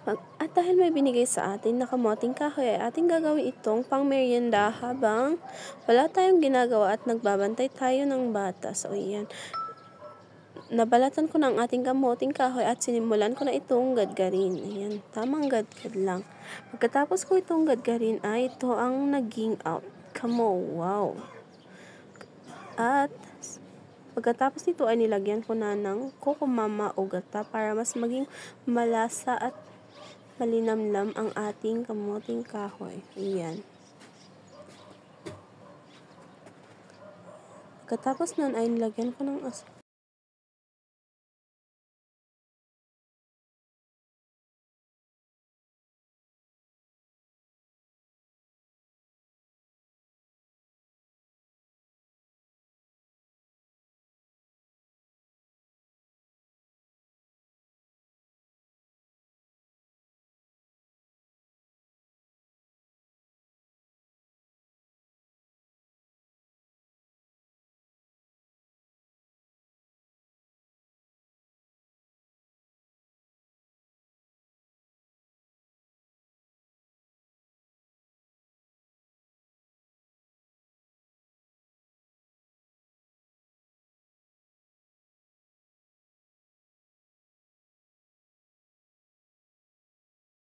At dahil may binigay sa atin na kamoting kahoy, ay ating gagawin itong pangmeryenda habang wala tayong ginagawa at nagbabantay tayo ng bata. So, ayan. Nabalatan ko na ang ating kamoting kahoy at sinimulan ko na itong gadgarin. Ayan, tamang gadgad lang. Pagkatapos ko itong gadgarin ay ito ang naging outcome mo. Wow! At pagkatapos nito ay nilagyan ko na ng kokomama o gata para mas maging malasa at malinamnam ang ating kamoting kahoy. Ayan. Pagkatapos nun ay nilagyan ko ng